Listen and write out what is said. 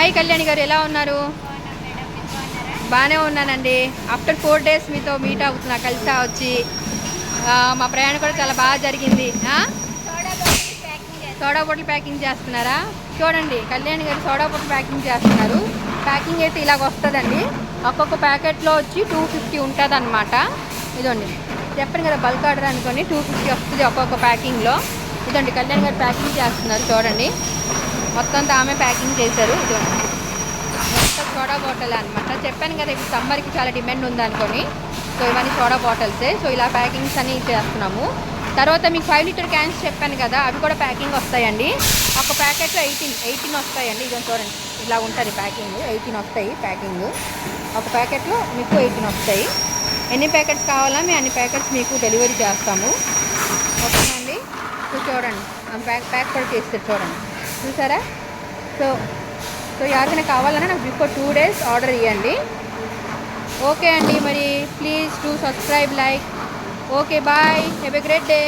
Hi Kalyani గారు, ఎలా ఉన్నారు? బాగానే ఉన్నానండి. ఆఫ్టర్ 4 days మీతో మీట్ అవుతున్నా, కలిసి వచ్చి. మా ప్రయాణం కూడా చాలా బాగా జరిగింది. సోడా బాటిల్ ప్యాకింగ్ చేస్తున్నారా? చూడండి, కళ్యాణి గారు సోడా బాటిల్ ప్యాకింగ్ చేస్తున్నారు. ప్యాకింగ్ అయితే ఇలాగ వస్తుందండి. ఒక్కొక్క ప్యాకెట్లో వచ్చి 250 ఉంటుంది అనమాట. ఇదండి, చెప్పండి కదా, బల్క్ ఆర్డర్ అనుకోండి, 250 వస్తుంది ఒక్కొక్క ప్యాకింగ్లో. ఇదండి, కళ్యాణ్ గారు ప్యాకింగ్ చేస్తున్నారు. చూడండి, మొత్తం అంతా ఆమె ప్యాకింగ్ చేశారు. ఇదండి, మొత్తం సోడా బాటిల్ అనమాట. చెప్పాను కదా, ఇప్పుడు సమ్మర్కి చాలా డిమాండ్ ఉందనుకొని, సో ఇవన్నీ సోడా బాటిల్సే. సో ఇలా ప్యాకింగ్స్ అన్నీ చేస్తున్నాము. తర్వాత మీకు 5 లీటర్ క్యాన్స్ చెప్పాను కదా, అవి కూడా ప్యాకింగ్ వస్తాయండి. ఒక ప్యాకెట్లో 18 వస్తాయండి. ఇదో చూడండి, ఇలా ఉంటుంది ప్యాకింగ్. 18 వస్తాయి ప్యాకింగ్. ఒక ప్యాకెట్లో మీకు 18 వస్తాయి. ఎన్ని ప్యాకెట్స్ కావాలా మేము అన్ని ప్యాకెట్స్ మీకు డెలివరీ చేస్తాము. ఓకేనండి. సో చూడండి, ప్యాక్ కూడా చేస్తారు. చూడండి, చూసారా? సో ఎవరికైనా కావాలన్నా నాకు బిఫోర్ 2 days ఆర్డర్ ఇవ్వండి. ఓకే అండి, మరి please to subscribe, like. Okay, bye, have a great day.